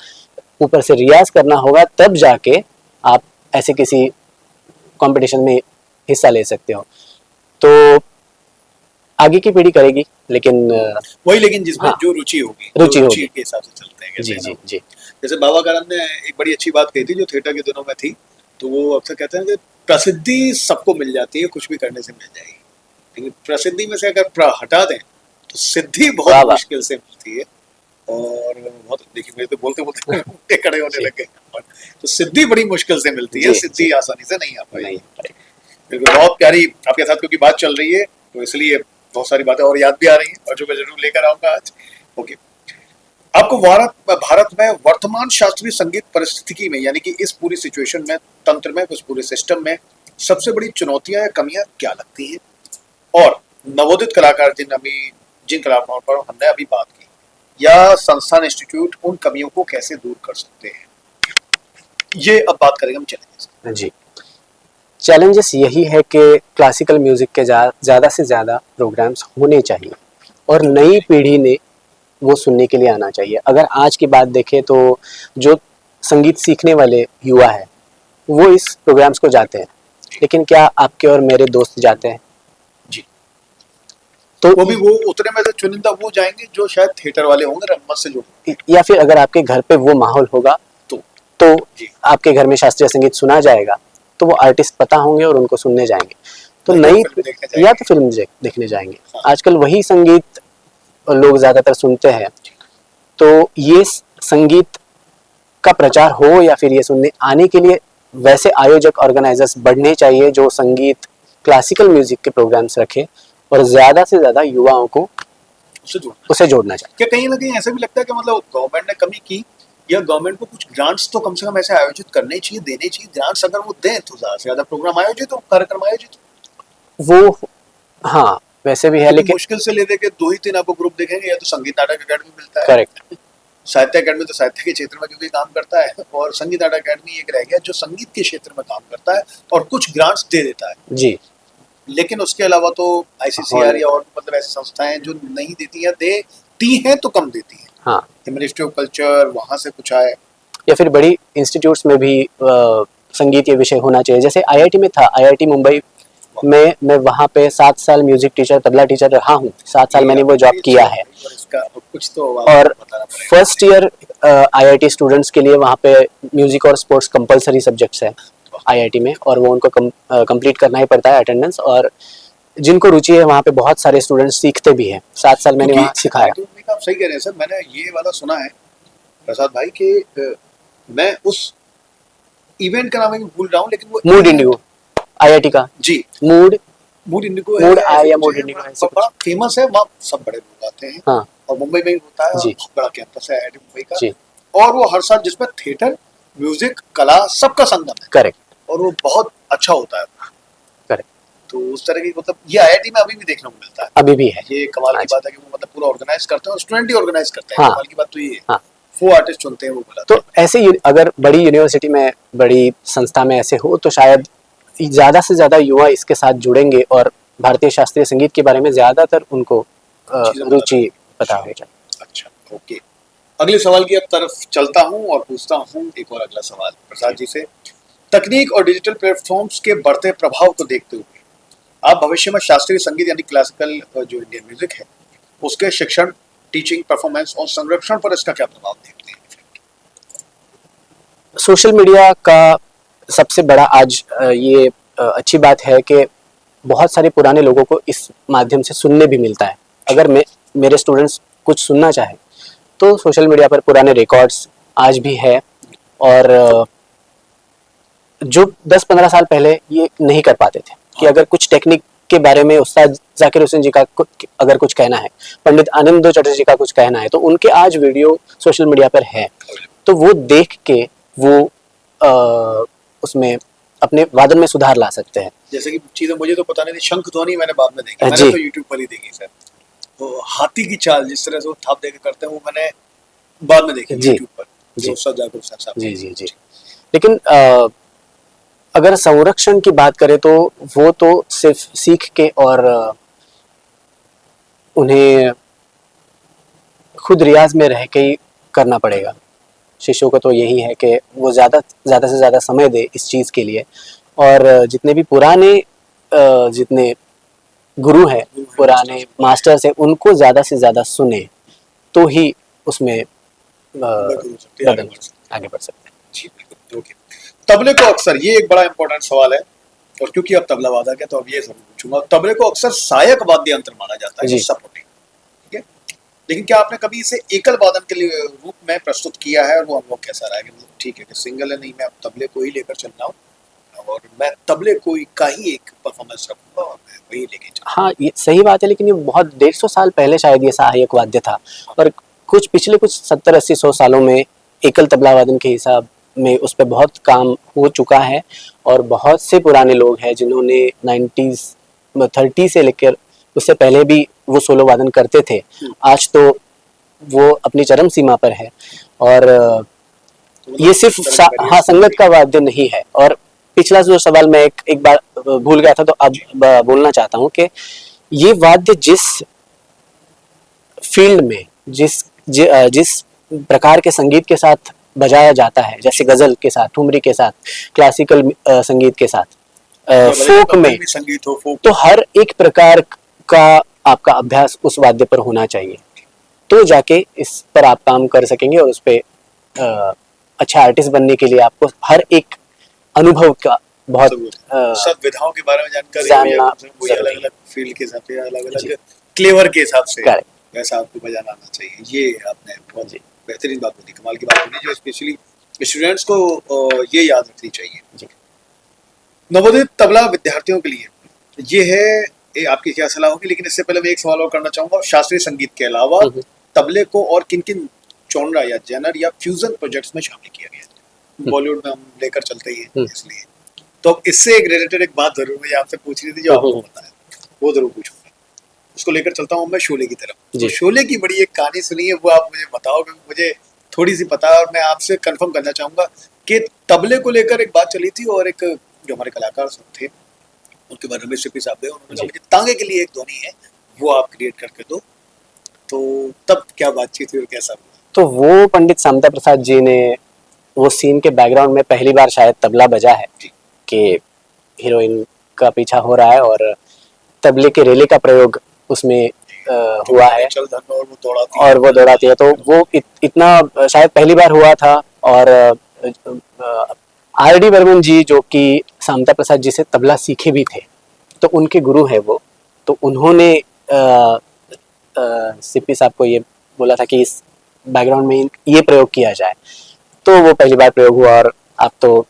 ऊपर से रियाज करना होगा, तब जाके आप ऐसे किसी कंपटीशन में हिस्सा ले सकते हो। तो आगे की पीढ़ी करेगी, लेकिन वही, लेकिन जिसमें हाँ, जो रुचि होगी, रुचि होगी के हिसाब से चलते हैं। जी जी जी। जैसे बाबा करम ने एक बड़ी अच्छी बात कही थी जो थिएटर के दिनों में थी, तो वो अक्सर कहते हैं कि प्रसिद्धि सबको मिल जाती है, कुछ भी करने से मिल जाएगी, लेकिन प्रसिद्धि में से अगर हटा दें तो सिद्धि बहुत मुश्किल से मिलती है। और बहुत देखिए, मेरे तो बोलते बोलते उठे खड़े होने लग गए। तो सिद्धि बड़ी मुश्किल से मिलती है, सिद्धि आसानी से नहीं आ पाएगी। बिल्कुल, बहुत प्यारी आपके साथ क्योंकि बात चल रही है, तो इसलिए बहुत सारी बातें और याद भी आ रही हैं और जो मैं जरूर लेकर आऊंगा आज। ओके, आपको भारत में वर्तमान शास्त्रीय संगीत परिस्थिति में, यानी कि इस पूरी सिचुएशन में, तंत्र में, उस पूरे सिस्टम में सबसे बड़ी चुनौतियां या कमियां क्या लगती हैं? और नवोदित कलाकार जिन कलाकारों पर हमने अभी बात की, या संस्थान इंस्टीट्यूट उन कमियों को कैसे दूर कर सकते हैं, ये अब बात करेंगे हम चैलेंजेस जी। चैलेंजेस यही है कि क्लासिकल म्यूजिक के ज़्यादा से ज़्यादा प्रोग्राम्स होने चाहिए और नई पीढ़ी ने वो सुनने के लिए आना चाहिए। अगर आज की बात देखें तो जो संगीत सीखने वाले युवा है वो इस प्रोग्राम्स को जाते हैं, लेकिन क्या आपके और मेरे दोस्त जाते हैं? जी। तो वो उतने में से चुनिंदा वो जाएंगे जो शायद थिएटर वाले होंगे, रंगमंच से जुड़े, या फिर अगर आपके घर पे वो माहौल होगा तो आपके घर में शास्त्रीय संगीत सुना जाएगा, तो वो आर्टिस्ट पता होंगे और उनको सुनने जाएंगे। तो नई या तो फिल्म देखने जाएंगे। आजकल वही संगीत लोग ज्यादातर सुनते हैं। तो ये संगीत का प्रचार हो या फिर ये सुनने आने के लिए वैसे आयोजक, ऑर्गेनाइजर्स बढ़ने चाहिए जो संगीत, क्लासिकल म्यूजिक के प्रोग्राम्स रखे और ज्यादा से ज्यादा युवाओं को उसे जोड़ना चाहिए। क्या कहीं ना कहीं ऐसा भी लगता है कि मतलब गवर्नमेंट ने कमी की, या गवर्नमेंट को कुछ ग्रांट्स तो कम से कम ऐसे आयोजित करने चाहिए, देने चाहिए? ग्रांट्स अगर वो दें तो ज्यादा से ज्यादा प्रोग्राम आयोजित हो, कार्यक्रम आयोजित हो। वो हाँ वैसे भी है, लेकिन मुश्किल से ले दे के 2 ही 3 आपको ग्रुप दिखेंगे, या तो संगीत नाटक अकेडमी मिलता है, करेक्ट, साहित्य अकेडमी तो साहित्य के क्षेत्र में क्योंकि काम करता है, और संगीत नाटक अकेडमी एक रह गया जो संगीत के क्षेत्र में काम करता है और कुछ ग्रांट्स दे देता है जी। लेकिन उसके अलावा तो आईसीसीआर या और मतलब ऐसी संस्थाएं जो नहीं देती हैं, देती हैं तो कम देती हैं। हाँ, मिनिस्ट्री ऑफ कल्चर वहां से कुछ आए, या फिर बड़ी इंस्टीट्यूट्स में भी संगीत ये विषय होना चाहिए। जैसे आईआईटी में था, आईआईटी मुंबई में मैं वहाँ पे 7 साल म्यूजिक टीचर, तबला टीचर रहा हूँ। 7 साल मैंने वो जॉब किया है। कुछ तो और फर्स्ट ईयर आईआईटी स्टूडेंट्स के लिए वहाँ पे म्यूजिक और स्पोर्ट्स कंपलसरी सब्जेक्ट्स है आईआईटी में, और वो उनको कंप्लीट करना ही पड़ता है अटेंडेंस। और जिनको रुचि है वहाँ पे बहुत सारे स्टूडेंट्स सीखते भी हैं। 7 साल मैंने वहाँ सिखाया। आप सही कह रहे हैं सर, मैंने ये वाला सुना है प्रसाद भाई कि मैं उस इवेंट का नाम मैं भूल रहा हूँ, लेकिन वो मूड इंडिगो आईआईटी का जी, मूड इंडिगो बड़ा फेमस है, वहाँ सब बड़े लोग आते हैं। हाँ, और मुंबई में ही होता है, जी, बड़ा कैंपस है आईआईटी मुंबई का जी। और वो हर साल जिसमें थिएटर, म्यूजिक, कला सबका संगम है। करेक्ट, और वो बहुत अच्छा होता है। करेक्ट। तो उस तरह की मतलब ये आईआईटी में अभी भी देखने को मिलता है, अभी भी है। ये कमाल की बात है कि वो मतलब पूरा ऑर्गेनाइज करते हैं और स्टूडेंट ही ऑर्गेनाइज करते हैं। हाँ, कमाल की बात तो ये है। हाँ, वो आर्टिस्ट चुनते हैं, वो बुलाते हैं। तो ऐसे अगर बड़ी यूनिवर्सिटी में, बड़ी संस्था में ऐसे हो तो शायद ज्यादा से ज्यादा युवा इसके साथ जुड़ेंगे और भारतीय शास्त्रीय संगीत के बारे में ज्यादातर उनको रुचि पता हो जाए। अच्छा, ओके। अगले सवाल की तरफ चलता हूं और पूछता हूं एक और अगला सवाल प्रसाद जी से। तकनीक और डिजिटल प्लेटफॉर्म्स के बढ़ते प्रभाव को देखते हुए आप भविष्य में शास्त्रीय संगीत यानी क्लासिकल जो इंडियन म्यूजिक है उसके शिक्षण, टीचिंग, परफॉर्मेंस और संरक्षण पर इसका क्या प्रभाव देखते हैं? सोशल मीडिया का सबसे बड़ा आज ये अच्छी बात है कि बहुत सारे पुराने लोगों को इस माध्यम से सुनने भी मिलता है। अगर मेरे स्टूडेंट्स कुछ सुनना चाहें तो सोशल मीडिया पर पुराने रिकॉर्ड्स आज भी है, और जो 10-15 साल पहले ये नहीं कर पाते थे कि अगर कुछ टेक्निक के बारे में उस्ताद जाकिर हुसैन जी का अगर कुछ कहना है, पंडित आनंदो चटर्जी जी का कुछ कहना है, तो उनके आज वीडियो सोशल मीडिया पर है, तो वो देख के वो उसमें अपने वादन में सुधार ला सकते हैं। जैसे कि चीजें मुझे तो पता नहीं थी, शंख ध्वनि मैंने बाद में देखी, मैंने तो यूट्यूब पर ही देखी सर। तो हाथी की चाल जिस तरह से वो थाप देकर करते हैं वो मैंने बाद में देखी यूट्यूब पर, जो उस्ताद जाकिर हुसैन साहब। जी जी जी। लेकिन अगर संरक्षण की बात करें तो वो तो सिर्फ सीख के और उन्हें खुद रियाज में रह के ही करना पड़ेगा। शिष्यों को तो यही है कि वो ज़्यादा से ज़्यादा समय दे इस चीज़ के लिए, और जितने भी पुराने जितने गुरु हैं, पुराने मास्टर्स हैं, उनको ज़्यादा से ज़्यादा सुने तो ही उसमें आगे बढ़ सकते हैं। जी बिल्कुल, ओके। तबले को अक्सर, ये एक बड़ा इंपॉर्टेंट सवाल है और क्योंकि अब तबला वादक है तो अब ये सब पूछूंगा, तबले को अक्सर सहायक वाद्य यंत्र माना जाता है, सपोर्टिंग, ठीक है, लेकिन क्या आपने कभी इसे एकल वादन के लिए रूप में प्रस्तुत किया है और वो अनुभव कैसा रहा है? मतलब ठीक है कि सिंगल है, नहीं मैं अब तबले को ही लेकर चल रहा हूँ और मैं तबले को का ही एक परफॉर्मेंस रखूंगा और मैं वही लेके चलूंगा। हाँ, ये सही बात है, लेकिन ये बहुत 150 साल पहले शायद ये सहायक वाद्य था, और कुछ पिछले 70-80-100 सालों में एकल तबला वादन के हिसाब में उस पर बहुत काम हो चुका है, और बहुत से पुराने लोग हैं जिन्होंने 30 से लेकर उससे पहले भी वो सोलो वादन करते थे। आज तो वो अपनी चरम सीमा पर है, और ये सिर्फ संगत का वाद्य नहीं है। और पिछला जो सवाल मैं एक बार भूल गया था, तो अब बोलना चाहता हूँ कि ये वाद्य जिस फील्ड में जिस प्रकार के संगीत के साथ बजाया जाता है, जैसे गजल के साथ, ठुमरी के साथ, क्लासिकल संगीत के साथ, फोक में संगीत हो, फोक, तो हर एक प्रकार का आपका अभ्यास उस वाद्य पर होना चाहिए, तो जाके इस पर आप काम कर सकेंगे। और उस पे अच्छा आर्टिस्ट बनने के लिए आपको हर एक अनुभव का बहुत सब विधाओं के बारे में जानकारी, अलग अलग फील्ड के हिसाब से, अलग अलग क्लेवर के हिसाब से वैसा आपको बजाना आना चाहिए। ये आपने बहुत बेहतरीन बात बोली, कमाल की बात बोली, जो स्पेशली स्टूडेंट्स को ये याद रखनी चाहिए। नवोदित तबला विद्यार्थियों के लिए ये है, आपकी क्या सलाह होगी? लेकिन इससे पहले मैं एक सवाल और करना चाहूंगा, शास्त्रीय संगीत के अलावा तबले को और किन किन जॉनरा या जेनर या फ्यूजन प्रोजेक्ट्स में शामिल किया गया है? बॉलीवुड में हम लेकर चलते ही हैं, इसलिए तो इससे एक रिलेटेड एक बात जरूर मुझे आपसे पूछनी थी, जो आपको पता है वो जरूर पूछूंगा। उसको लेकर चलता हूँ मैं शोले की तरफ। तो शोले की बड़ी एक कहानी सुनी है, वो आप मुझे बताओ, क्योंकि मुझे थोड़ी सी पता है और मैं आपसे कंफर्म करना चाहूंगा कि तबले को लेकर एक बात चली थी और एक जो हमारे कलाकार थे उनके बाद रमेश सिप्पी साहब थे, उन्होंने कहा मुझे तांगे के लिए एक ध्वनि है वो आप क्रिएट करके दो। तो तब क्या बातचीत हुई और कैसा हुआ? तो वो पंडित सामता प्रसाद जी ने वो सीन के बैकग्राउंड में पहली बार शायद तबला बजा है कि हीरोइन का पीछा हो रहा है और तबले के रेले का प्रयोग उसमें हुआ है और वो दौड़ाती है, तो वो इतना शायद पहली बार हुआ था। और आर डी बर्मन जी जो कि सामता प्रसाद जी से तबला सीखे भी थे, तो उनके गुरु है वो, तो उन्होंने सिप्पी साहब को ये बोला था कि इस बैकग्राउंड में ये प्रयोग किया जाए, तो वो पहली बार प्रयोग हुआ और आप तो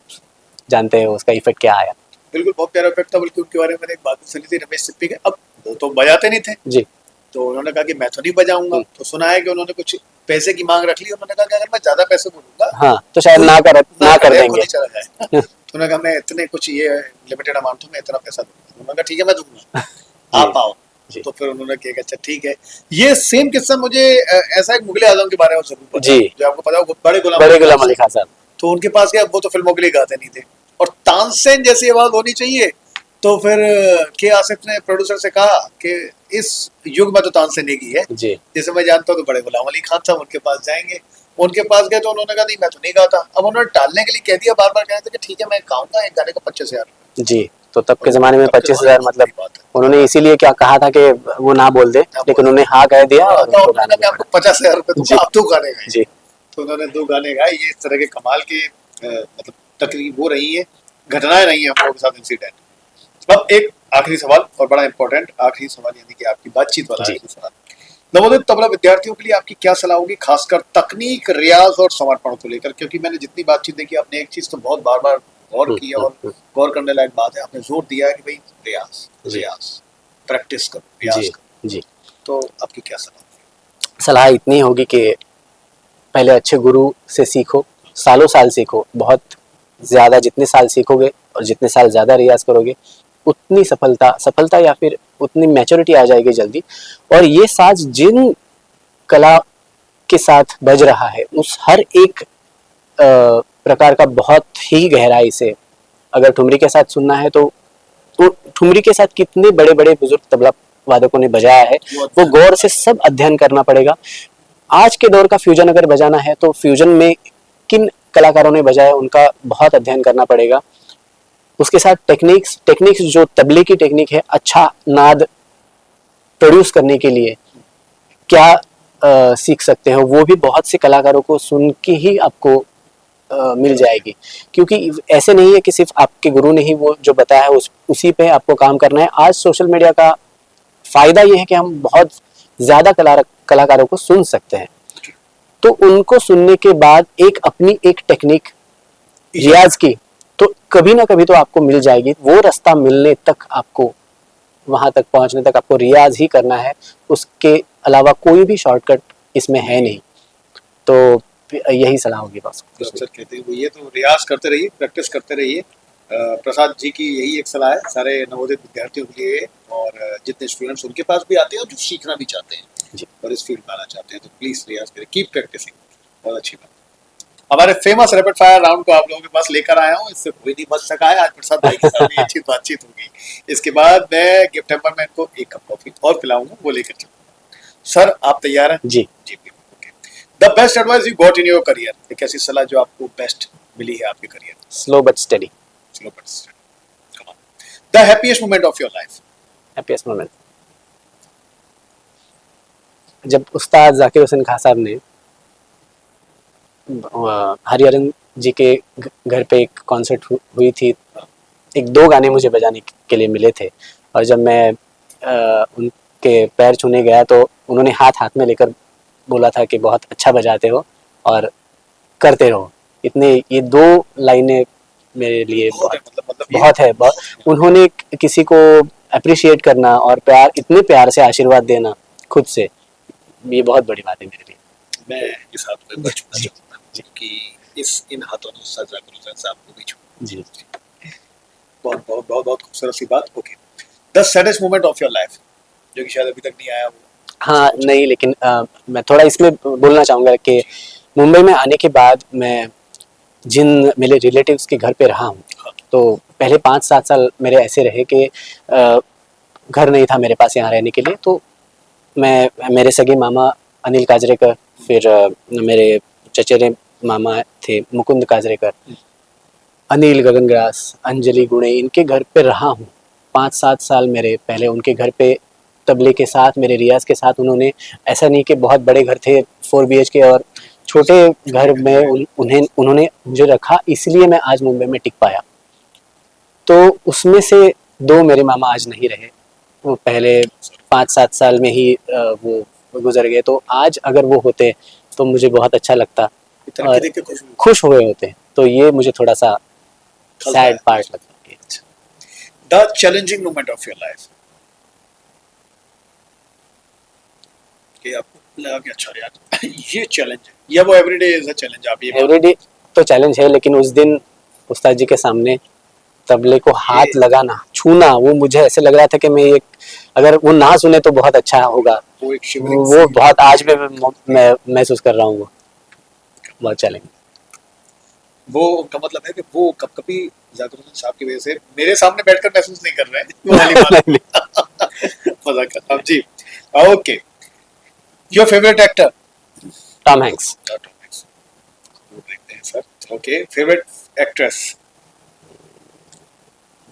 जानते हैं उसका इफेक्ट क्या आया। बिल्कुल, बहुत प्यारा इफेक्ट था। बल्कि उनके बारे में मैंने एक बात सुनी थी रमेश सिप्पी के, अब वो तो बजाते नहीं थे जी, तो उन्होंने कहा कि मैं तो नहीं बजाऊंगा, तो सुना है कि उन्होंने कुछ पैसे की मांग रख ली, उन्होंने कहा कि अगर मैं ज्यादा पैसे बोलूंगा हाँ तो शायद ना कर देंगे। चला जाए तो उन्होंने कहा मैं इतने कुछ ये लिमिटेड अमाउंट में इतना पैसा दूंगा, उन्होंने कहा ठीक है मैं दूंगा, आप आओ। तो फिर उन्होंने कहा अच्छा ठीक है। ये सेम किस्सा मुझे ऐसा एक मुगले आजम के बारे में जरूर पता है, जो आपको पता है बड़े गुलाम अली खान साहब, तो उनके पास गया, वो तो फिल्मों के लिए गाते नहीं थे और तानसेन जैसी आवाज होनी चाहिए। तो फिर के आसिफ ने प्रोड्यूसर से कहा कि इस युग में तो तानसेन एक ही है जी जैसे मैं जानता हूँ तो बड़े गुलाम अली खान साहब उनके पास जाएंगे। उनके पास गए तो उन्होंने कहा नहीं मैं तो नहीं गाता। अब उन्होंने टालने के लिए कह दिया, बार बार कह रहे थे कि ठीक है मैं गाऊंगा, एक गाने का 25,000। जी। तो तब के जमाने में तब के 25,000 जमाने में मतलब बड़ी बात है। उन्होंने इसीलिए क्या कहा था कि वो ना बोल दे, लेकिन उन्होंने हाँ कह दिया और उनको उन्होंने गाना कहा मैं आपको 50,000 जी दूंगा, आप 2 गाने गाए। जी तो उन्होंने 2 गाने गाए। ये इस तरह के कमाल के मतलब तकरीब वो रही है, घटनाएं रही हैं हम लोगों के साथ, इंसिडेंट। अब एक आखिरी सवाल और बड़ा इंपॉर्टेंट आखिरी सवाल, यानी कि आपकी बातचीत वाला जी। आखिरी सवाल। नवोदित तबला विद्यार्थियों के लिए आपकी क्या सलाह होगी, खासकर तकनीक, रियाज और समर्पण को लेकर? क्योंकि मैंने जितनी बातचीत देखी, आपने एक चीज तो बहुत बार बार गौर की है और गौर करने लायक बात है, आपने जोर दिया है कि भाई रियाज, जी रियाज, प्रैक्टिस करो, रियाज जी करो। जी। तो आपकी क्या सलाह? सलाह इतनी होगी कि पहले अच्छे गुरु से सीखो, सालों साल सीखो, बहुत ज़्यादा जितने साल सीखोगे और जितने साल ज़्यादा रियाज करोगे उतनी सफलता या फिर उतनी मैच्योरिटी आ जाएगी जल्दी। और ये साज जिन कला के साथ बज रहा है उस हर एक प्रकार का बहुत ही गहराई से, अगर ठुमरी के साथ सुनना है तो ठुमरी के साथ कितने बड़े बड़े बुजुर्ग तबला वादकों ने बजाया है वो गौर से सब अध्ययन करना पड़ेगा। आज के दौर का फ्यूजन अगर बजाना है तो फ्यूजन में किन कलाकारों ने बजाया उनका बहुत अध्ययन करना पड़ेगा। उसके साथ टेक्निक्स जो तबले की टेक्निक है, अच्छा नाद प्रोड्यूस करने के लिए क्या सीख सकते हो, वो भी बहुत से कलाकारों को सुन के ही आपको मिल जाएगी। क्योंकि ऐसे नहीं है कि सिर्फ आपके गुरु ने ही वो जो बताया है उसी पे आपको काम करना है। आज सोशल मीडिया का फायदा ये है कि हम बहुत ज़्यादा कलाकारों को सुन सकते हैं, तो उनको सुनने के बाद एक अपनी एक टेक्निक रियाज की तो कभी ना कभी तो आपको मिल जाएगी। वो रास्ता मिलने तक आपको, वहां तक पहुंचने तक आपको रियाज ही करना है, उसके अलावा कोई भी शॉर्टकट इसमें है नहीं। तो यही सलाह होगी बस। सर कहते हैं ये तो रियाज करते रहिए, प्रैक्टिस करते रहिए। प्रसाद जी की यही एक सलाह है सारे नवोदित विद्यार्थियों के लिए, और जितने स्टूडेंट्स उनके पास भी आते हैं और जो सीखना भी चाहते हैं जी। और इस फील्ड में आना चाहते हैं, तो प्लीज रियाज करें, कीप प्रैक्टिसिंग। बहुत अच्छी बात। हमारे फेमस रैपिड फायर राउंड को आप लोगों के पास लेकर आया हूँ, इससे कोई नहीं बच सका है। आज प्रसाद भाई के साथ भी अच्छी बातचीत होगी। इसके बाद मैं गिफ्ट हैम्पर में इनको 1 कप कॉफी और पिलाऊंगा, वो लेकर चलूंगा। सर आप तैयार हैं? जी जी okay. The best advice you got in your career, एक ऐसी सलाह जो आपको बेस्ट मिली है आपके करियर में? Slow but study. Slow but study. Come on. The happiest moment of your life? Happiest moment जब उस्ताद जाकिर हुसैन खान साहब ने हरिहरन जी के घर पे एक कॉन्सर्ट हुई थी, 1-2 गाने मुझे बजाने के लिए मिले थे, और जब मैं उनके पैर छूने गया तो उन्होंने हाथ में लेकर बोला था कि बहुत अच्छा बजाते हो और करते रहो। इतने ये 2 लाइनें मेरे लिए बहुत है। उन्होंने किसी को अप्रिशिएट करना और प्यार, इतने प्यार से आशीर्वाद देना खुद से, ये बहुत बड़ी बात है मेरे लिए। मैं इस हाथ को छूना चाहूंगा कि इन हाथों ने सर जाकिर हुसैन साहब को भी छू। जी बहुत बहुत बहुत बहुत खूबसूरत सी बात। Okay. The saddest moment of your life, जो कि शायद अभी तक नहीं आया वो? हाँ नहीं, लेकिन मैं थोड़ा इसमें बोलना चाहूँगा कि मुंबई में आने के बाद मैं जिन मेरे रिलेटिव्स के घर पे रहा हूँ, तो पहले 5-7 साल मेरे ऐसे रहे कि घर नहीं था मेरे पास यहाँ रहने के लिए। तो मेरे सगे मामा अनिल काजरेकर, फिर मेरे चचेरे मामा थे मुकुंद काजरेकर, अनिल गगनग्रास, अंजलि गुणे, इनके घर पे रहा हूँ 5-7 साल मेरे पहले। उनके घर पे तबले के साथ, मेरे रियाज के साथ, उन्होंने, ऐसा नहीं कि बहुत बड़े घर थे 4 BHK और छोटे घर में उन्होंने मुझे रखा, इसलिए मैं आज मुंबई में टिक पाया। तो उसमें से 2 मेरे मामा आज नहीं रहे, वो पहले 5-7 साल में ही वो गुजर गए। तो आज अगर वो होते तो मुझे बहुत अच्छा लगता और खुश हुए होते। तो ये मुझे थोड़ा सा सैड पार्ट लगता है। The challenging moment of your life, कि आपको लगा कि अच्छा यार ये चैलेंज है, या वो एवरीडे इज अ चैलेंज? आप ये एवरीडे तो चैलेंज है, लेकिन उस दिन उस्ताद जी के सामने तबले को हाथ लगाना, छूना, वो मुझे ऐसे लग रहा था कि मैं एक, अगर वो ना सुने तो बहुत अच्छा होगा। वो बहुत आज भी मैं महसूस कर रहा हूँ, वो बहुत चैलेंज। वो उनका मतलब है कि वो कभी जाकिर हुसैन साहब की वजह से मेरे सामने बैठकर महसूस नहीं कर रहे हैं वो वाली बात। मजाक कर रहा हूं जी। Okay, your favourite actor? Tom Hanks. देखते हैं सर। Okay, favourite actress?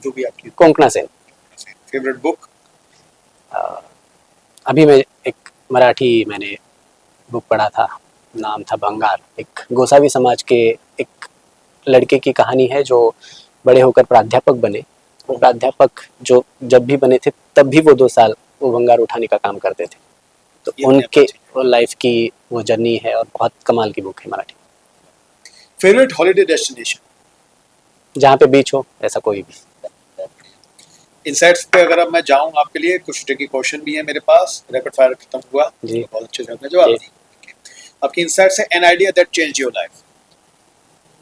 जो भी आपकी। कोंकणा सेन। Favourite book? अभी मैं एक मराठी मैंने बुक पढ़ा था, नाम था बंगाल। एक गोसावी समाज के एक लड़के की कहानी है जो बड़े होकर प्राध्यापक बने। वो प्राध्यापक जो जब भी बने थे तब भी वो 2 साल वो भंगार उठाने का काम करते थे। तो उनके लाइफ की वो जर्नी है और बहुत कमाल की बुक है मराठी। Favourite holiday destination? जहाँ पे बीच हो, ऐसा कोई भी। इनसाइट्स पे अगर अब मैं जाऊं आपके लिए, कुछ ट्रिकी क्वेश्चन भी है मेरे पास, रैपिड फायर खत्म हुआ जी। तो बहुत अच्छे से आपने जवाब दिए। आपकी इनसाइट्स है an idea that change your life,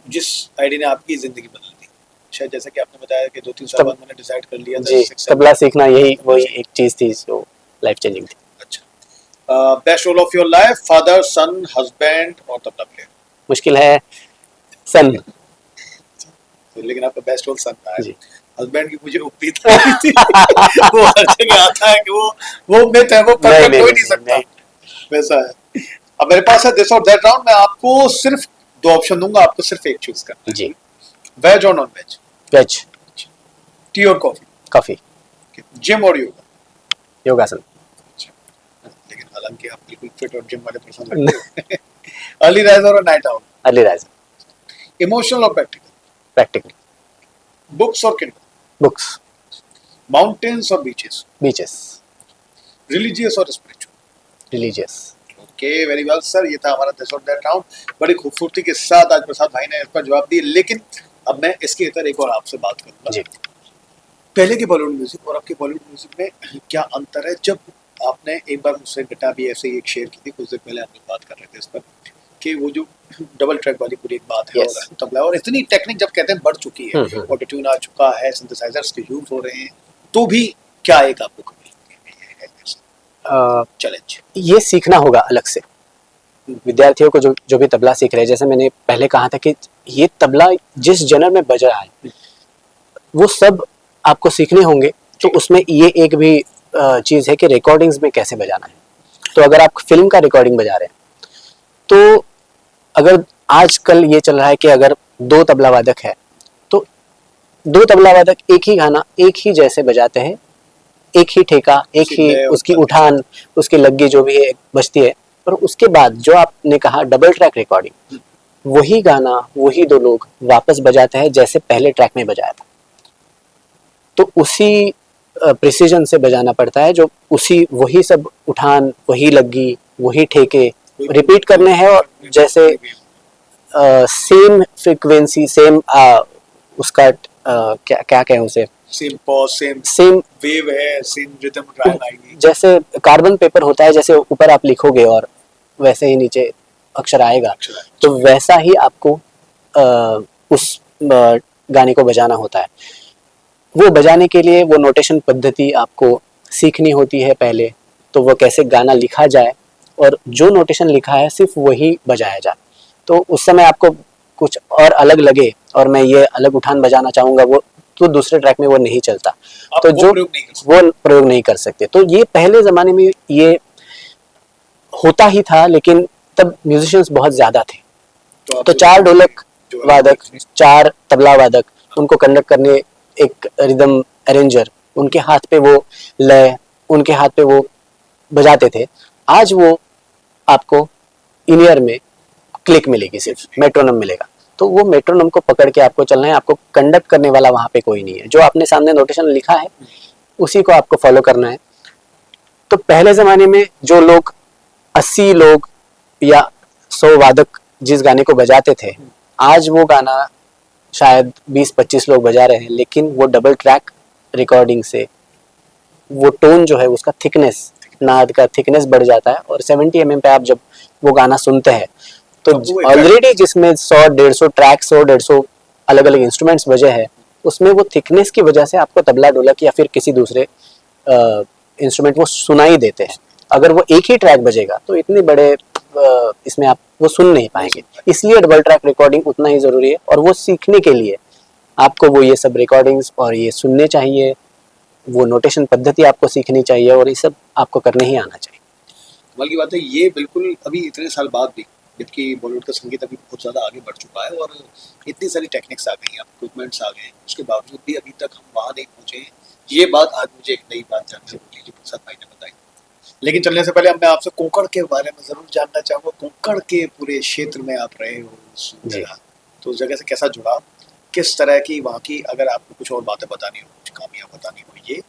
जिस आइडिया ने आपकी जिंदगी बदल दी। शायद जैसे कि आपने बताया कि 2-3 साल बाद मैंने डिसाइड कर लिया था जी, तबला सीखना यही वही एक चीज थी जो लाइफ चेंजिंग थी। अच्छा, best role of your life? Father, son, husband और तबला प्लेयर? मुश्किल है सन। तो लेकिन आपका बेस्ट रोल सन था जी। हस्बैंड की मुझे उम्मीद थी वो हर जगह आता है कि वो मिथ है, वो परफेक्ट हो ही नहीं सकता, वैसा है। अब मेरे पास है दिस और दैट राउंड, मैं आपको सिर्फ 2 ऑप्शन दूंगा, आपको सिर्फ एक चूज करना है। जी। वेज और नॉन वेज? वेज। टी और कॉफी? कॉफी। जिम और योगा? योगासन। लेकिन हालांकि आप बिल्कुल फिट और जिम वाले पर्सन लगते हो। अर्ली राइजर और night out? Early riser. Emotional और प्रैक्टिकल? प्रैक्टिकल। बुक्स और किंडल? बुक्स। माउंटेन्स और बीचेस? बीचेस। रिलीजियस और spiritual? Religious. Okay, very well sir, ये था हमारा दिस और दैट राउंड। बड़ी खूबसूरती के साथ आज प्रसाद भाई ने इसका जवाब दिया, लेकिन अब मैं इसके इतर एक और आपसे बात करूंगा। जी। पहले के बॉलीवुड म्यूजिक और अब के बॉलीवुड म्यूजिक में क्या अंतर है? जब आपने एक बार मुझसे घटा भी ऐसे ही एक शेयर की थी कुछ देर पहले, हम लोग बात कर रहे थे इस पर कि वो जो डबल ट्रैक वाली पूरी एक बात है, Yes. और तबला और इतनी टेक्निक जब कहते हैं बढ़ चुकी है, ऑटो ट्यून आ चुका है, सिंथेसाइजर्स के यूज हो रहे हैं, तो भी क्या एक आपको कमी लगती है चैलेंज? ये सीखना होगा अलग से विद्यार्थियों को, जो भी तबला सीख रहे हैं। जैसे मैंने पहले कहा था कि ये तबला जिस जनर में बज रहा है वो सब आपको सीखने होंगे। तो उसमें ये एक भी चीज़ है कि रिकॉर्डिंग्स में कैसे बजाना है। तो अगर आप फिल्म का रिकॉर्डिंग बजा रहे हैं तो अगर आजकल ये चल रहा है कि अगर 2 तबला वादक है तो 2 तबला वादक एक ही गाना एक ही जैसे बजाते हैं, एक ही ठेका, एक ही उसकी उठान, उसकी लग्गी जो भी है बजती है। और उसके बाद जो आपने कहा डबल ट्रैक रिकॉर्डिंग, वही गाना वही 2 लोग वापस बजाते हैं जैसे पहले ट्रैक में बजाया था। तो उसी प्रिसीजन से बजाना पड़ता है, जो उसी वही सब उठान, वही लग्गी, वही ठेके रिपीट करने हैं। और जैसे सेम फ्रीक्वेंसी, सेम उसका क्या क्या कहें उसे, सेम पॉज, सेम वेव है, सेम रिदम ड्राइव आएगी। जैसे कार्बन पेपर होता है, जैसे ऊपर आप लिखोगे और वैसे ही नीचे अक्षर आएगा, तो वैसा ही आपको उस गाने को बजाना होता है। वो बजाने के लिए वो नोटेशन पद्धति आपको सीखनी होती है पहले, तो वो कैसे गाना लिखा जाए और जो नोटेशन लिखा है सिर्फ वही बजाया जाए। तो उस समय आपको कुछ और अलग लगे और मैं ये अलग उठान बजाना चाहूँगा, वो तो दूसरे ट्रैक में वो नहीं चलता, तो जो वो प्रयोग नहीं कर सकते। तो ये पहले ज़माने में ये होता ही था, लेकिन तब म्यूजिशियंस बहुत ज़्यादा थे। तो 4 ढोलक वादक, 4 तबला वादक, उनको कंडक्ट करने एक रिदम अरेंजर, उनके हाथ पे वो लय, उनके हाथ पे वो बजाते थे। आज वो आपको इन ईयर में क्लिक मिलेगी, सिर्फ मेट्रोनम मिलेगा। तो वो मेट्रोनम को पकड़ के आपको चलना है, आपको कंडक्ट करने वाला वहाँ पे कोई नहीं है। जो आपने सामने नोटेशन लिखा है उसी को आपको फॉलो करना है। तो पहले ज़माने में जो लोग 80 लोग या 100 वादक जिस गाने को बजाते थे, आज वो गाना शायद 20-25 लोग बजा रहे हैं, लेकिन वो डबल ट्रैक रिकॉर्डिंग से वो टोन जो है उसका थिकनेस, नाद का थिकनेस बढ़ जाता है। और 70 mm पे आप जब वो गाना सुनते हैं तो ऑलरेडी जिसमें 100-150 ट्रैक, 100-150 अलग अलग इंस्ट्रूमेंट्स बजे हैं, उसमें वो थिकनेस की वजह से आपको तबला ढोलक या फिर किसी दूसरे इंस्ट्रूमेंट वो सुनाई देते हैं। अगर वो एक ही ट्रैक बजेगा तो इतने बड़े इसमें आप वो सुन नहीं पाएंगे। इसलिए डबल ट्रैक रिकॉर्डिंग उतना ही ज़रूरी है। और वो सीखने के लिए आपको वो ये सब रिकॉर्डिंग्स और ये सुनने चाहिए, वो नोटेशन पद्धति आपको सीखनी चाहिए और ये सब आपको करने ही आना चाहिए। कमाल की बात है, ये बिल्कुल अभी इतने साल बाद भी, जबकि बॉलीवुड का संगीत अभी बहुत ज़्यादा आगे बढ़ चुका है और इतनी सारी टेक्निक्स आ गई हैं, इक्विपमेंट्स आ गए हैं, उसके बावजूद भी अभी तक हम वहाँ नहीं पहुँचे हैं। ये बात आज मुझे एक नई बात जानने को मिली जो प्रसाद भाई ने बताई। लेकिन चलने से पहले मैं आपसे कोंकण के बारे में ज़रूर जानना चाहूँगा। कोंकण के पूरे क्षेत्र में आप रहे हो उस जी। जगह, तो उस जगह से कैसा जुड़ाव, किस तरह की वहाँ की, अगर आपको कुछ और बातें बतानी हो, कुछ कहानियाँ बतानी हो ये,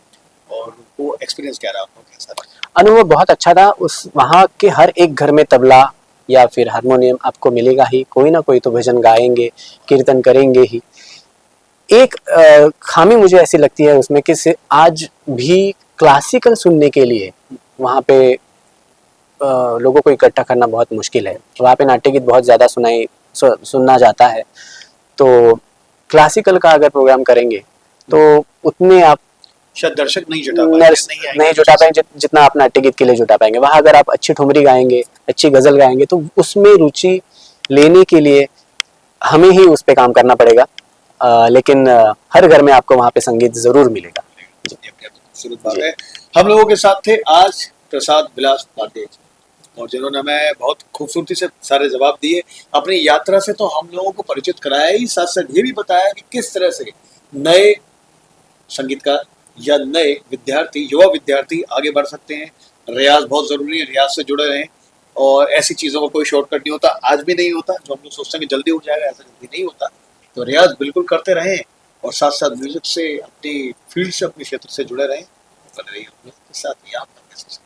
और वो एक्सपीरियंस क्या रहा आपको, कैसा रहा? अनुभव बहुत अच्छा था। उस वहाँ के हर एक घर में तबला या फिर हारमोनियम आपको मिलेगा ही, कोई ना कोई तो भजन गाएंगे, कीर्तन करेंगे ही। एक खामी मुझे ऐसी लगती है उसमें कि आज भी क्लासिकल सुनने के लिए वहाँ पे लोगों को इकट्ठा करना बहुत मुश्किल है। वहाँ पे नाट्य गीत बहुत ज़्यादा सुनना जाता है, तो क्लासिकल का अगर प्रोग्राम करेंगे तो उतने आप शायद दर्शक नहीं जुटा पाएंगे, नहीं जुटा पाएंगे जितना आप नाट्य गीत के लिए जुटा पाएंगे। वहाँ अगर आप अच्छी ठुमरी गाएंगे, अच्छी गजल गाएंगे, तो उसमें रुचि लेने के लिए हमें ही उस पे काम करना पड़ेगा। लेकिन हर घर में आपको वहाँ पे संगीत जरूर मिलेगा। खूबसूरत बात है। हम लोगों के साथ थे आज प्रसाद विलास पांडे जी, और जिन्होंने हमें बहुत खूबसूरती से सारे जवाब दिए। अपनी यात्रा से तो हम लोगों को परिचित कराया ही, साथ साथ ये भी बताया कि किस तरह से नए संगीतकार या नए विद्यार्थी, युवा विद्यार्थी आगे बढ़ सकते हैं। रियाज बहुत ज़रूरी है, रियाज से जुड़े रहें, और ऐसी चीज़ों का कोई शॉर्टकट नहीं होता, आज भी नहीं होता। जो हम लोग सोचते हैं कि जल्दी हो जाएगा, ऐसा जल्दी नहीं होता। तो रियाज बिल्कुल करते रहें, और साथ साथ म्यूजिक से, अपनी फील्ड से, अपने क्षेत्र से जुड़े रहें। बने रहिए हम लोग के साथ, ये आपका मैसेज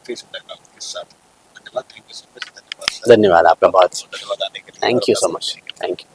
फिर से के साथ। धन्यवाद, थैंक यू सो मच। धन्यवाद, धन्यवाद आपका बहुत। धन्यवाद आने के लिए। Thank you so much. Thank you.